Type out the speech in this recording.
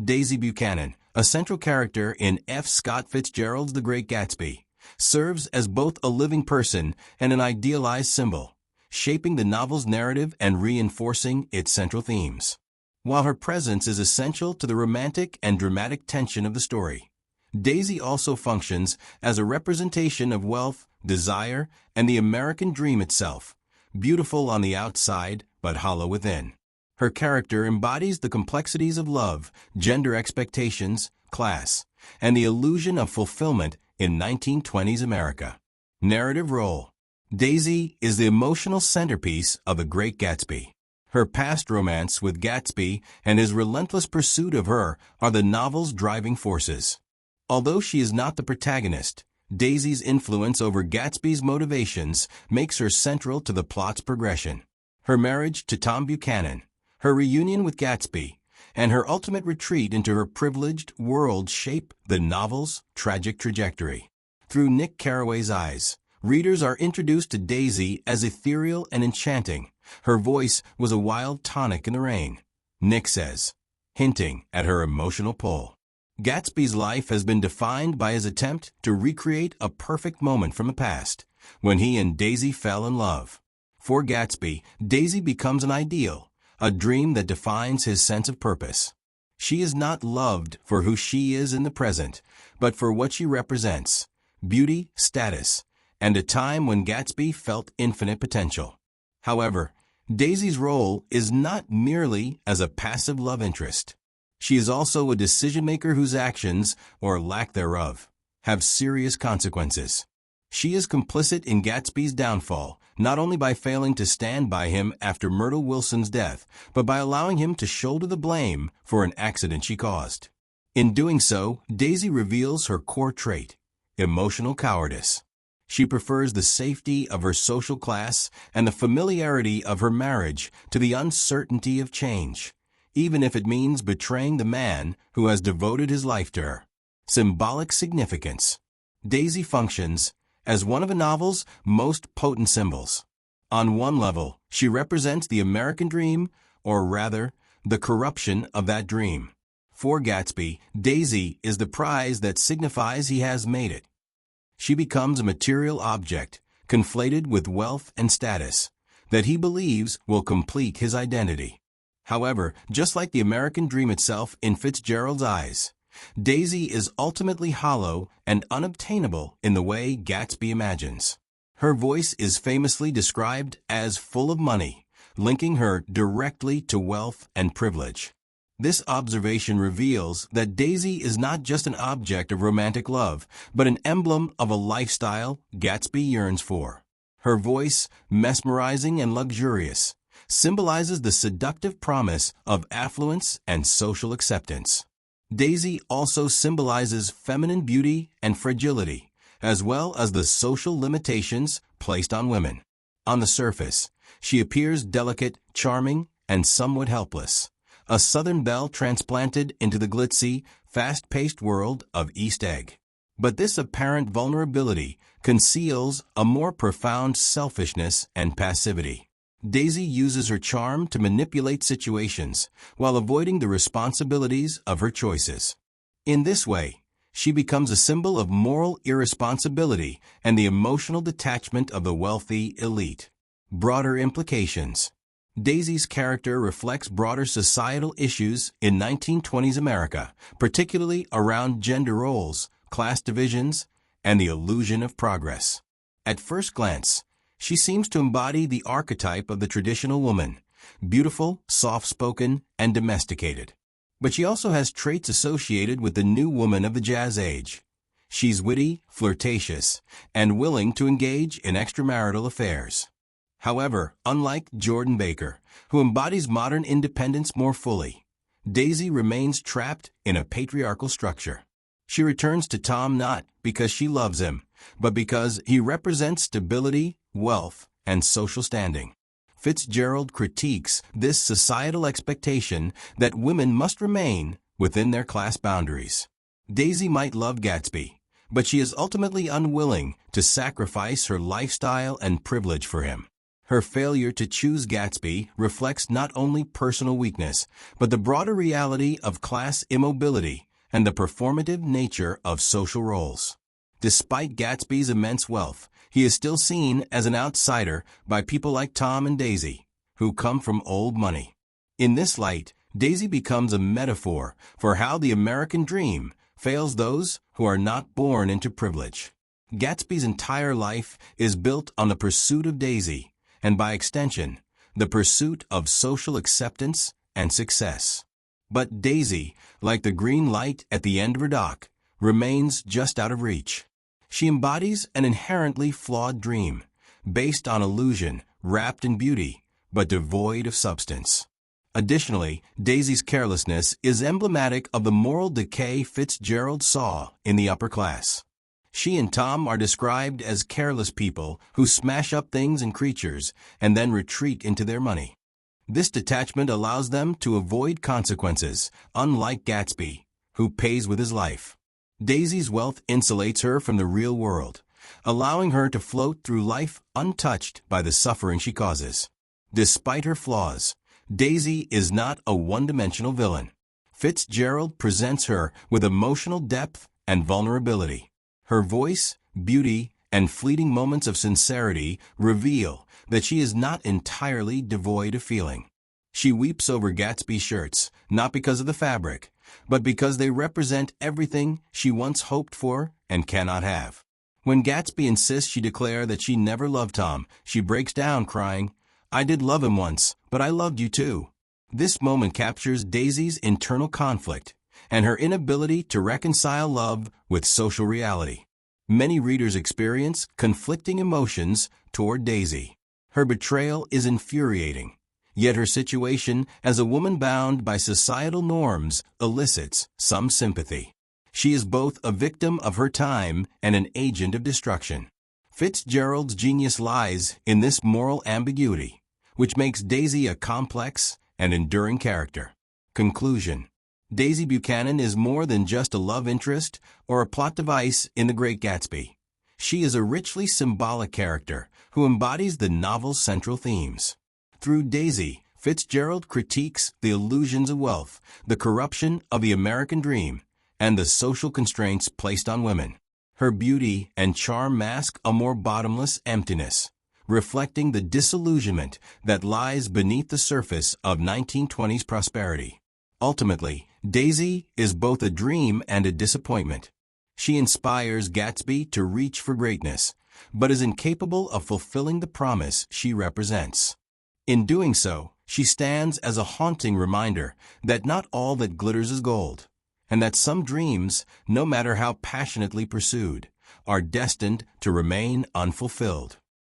Daisy Buchanan, a central character in F. Scott Fitzgerald's The Great Gatsby, serves as both a living person and an idealized symbol, shaping the novel's narrative and reinforcing its central themes. While her presence is essential to the romantic and dramatic tension of the story, Daisy also functions as a representation of wealth, desire, and the American dream itself, beautiful on the outside but hollow within. Her character embodies the complexities of love, gender expectations, class, and the illusion of fulfillment in 1920s America. Narrative role. Daisy is the emotional centerpiece of The Great Gatsby. Her past romance with Gatsby and his relentless pursuit of her are the novel's driving forces. Although she is not the protagonist, Daisy's influence over Gatsby's motivations makes her central to the plot's progression. Her marriage to Tom Buchanan, her reunion with Gatsby, and her ultimate retreat into her privileged world shape the novel's tragic trajectory. Through Nick Carraway's eyes, readers are introduced to Daisy as ethereal and enchanting. Her voice was a wild tonic in the rain, Nick says, hinting at her emotional pull. Gatsby's life has been defined by his attempt to recreate a perfect moment from the past, when he and Daisy fell in love. For Gatsby, Daisy becomes an ideal, a dream that defines his sense of purpose. She is not loved for who she is in the present, but for what she represents: beauty, status, and a time when Gatsby felt infinite potential. However, Daisy's role is not merely as a passive love interest. She is also a decision-maker whose actions, or lack thereof, have serious consequences. She is complicit in Gatsby's downfall, not only by failing to stand by him after Myrtle Wilson's death, but by allowing him to shoulder the blame for an accident she caused. In doing so, Daisy reveals her core trait: emotional cowardice. She prefers the safety of her social class and the familiarity of her marriage to the uncertainty of change, even if it means betraying the man who has devoted his life to her. Symbolic significance. Daisy functions as one of the novel's most potent symbols. On one level, she represents the American dream, or rather, the corruption of that dream. For Gatsby, Daisy is the prize that signifies he has made it. She becomes a material object, conflated with wealth and status, that he believes will complete his identity. However, just like the American dream itself in Fitzgerald's eyes, Daisy is ultimately hollow and unobtainable in the way Gatsby imagines. Her voice is famously described as full of money, linking her directly to wealth and privilege. This observation reveals that Daisy is not just an object of romantic love, but an emblem of a lifestyle Gatsby yearns for. Her voice, mesmerizing and luxurious, symbolizes the seductive promise of affluence and social acceptance. Daisy also symbolizes feminine beauty and fragility, as well as the social limitations placed on women. On the surface, she appears delicate, charming, and somewhat helpless, a Southern belle transplanted into the glitzy, fast-paced world of East Egg. But this apparent vulnerability conceals a more profound selfishness and passivity. Daisy uses her charm to manipulate situations while avoiding the responsibilities of her choices. In this way, she becomes a symbol of moral irresponsibility and the emotional detachment of the wealthy elite. Broader implications. Daisy's character reflects broader societal issues in 1920s America, particularly around gender roles, class divisions, and the illusion of progress. At first glance, she seems to embody the archetype of the traditional woman, beautiful, soft-spoken, and domesticated. But she also has traits associated with the new woman of the jazz age. She's witty, flirtatious, and willing to engage in extramarital affairs. However, unlike Jordan Baker, who embodies modern independence more fully, Daisy remains trapped in a patriarchal structure. She returns to Tom not because she loves him, but because he represents stability, wealth, and social standing. Fitzgerald critiques this societal expectation that women must remain within their class boundaries. Daisy might love Gatsby, but she is ultimately unwilling to sacrifice her lifestyle and privilege for him. Her failure to choose Gatsby reflects not only personal weakness, but the broader reality of class immobility and the performative nature of social roles. Despite Gatsby's immense wealth, he is still seen as an outsider by people like Tom and Daisy, who come from old money. In this light, Daisy becomes a metaphor for how the American dream fails those who are not born into privilege. Gatsby's entire life is built on the pursuit of Daisy, and by extension, the pursuit of social acceptance and success. But Daisy, like the green light at the end of her dock, remains just out of reach. She embodies an inherently flawed dream, based on illusion, wrapped in beauty, but devoid of substance. Additionally, Daisy's carelessness is emblematic of the moral decay Fitzgerald saw in the upper class. She and Tom are described as careless people who smash up things and creatures and then retreat into their money. This detachment allows them to avoid consequences, unlike Gatsby, who pays with his life. Daisy's wealth insulates her from the real world, allowing her to float through life untouched by the suffering she causes. Despite her flaws, Daisy is not a one-dimensional villain. Fitzgerald presents her with emotional depth and vulnerability. Her voice, beauty, and fleeting moments of sincerity reveal that she is not entirely devoid of feeling. She weeps over Gatsby shirts, not because of the fabric, but because they represent everything she once hoped for and cannot have. When Gatsby insists she declare that she never loved Tom, she breaks down crying, "I did love him once, but I loved you too." This moment captures Daisy's internal conflict and her inability to reconcile love with social reality. Many readers experience conflicting emotions toward Daisy. Her betrayal is infuriating, yet her situation as a woman bound by societal norms elicits some sympathy. She is both a victim of her time and an agent of destruction. Fitzgerald's genius lies in this moral ambiguity, which makes Daisy a complex and enduring character. Conclusion: Daisy Buchanan is more than just a love interest or a plot device in The Great Gatsby. She is a richly symbolic character who embodies the novel's central themes. Through Daisy, Fitzgerald critiques the illusions of wealth, the corruption of the American dream, and the social constraints placed on women. Her beauty and charm mask a more bottomless emptiness, reflecting the disillusionment that lies beneath the surface of 1920s prosperity. Ultimately, Daisy is both a dream and a disappointment. She inspires Gatsby to reach for greatness, but is incapable of fulfilling the promise she represents. In doing so, she stands as a haunting reminder that not all that glitters is gold, and that some dreams, no matter how passionately pursued, are destined to remain unfulfilled.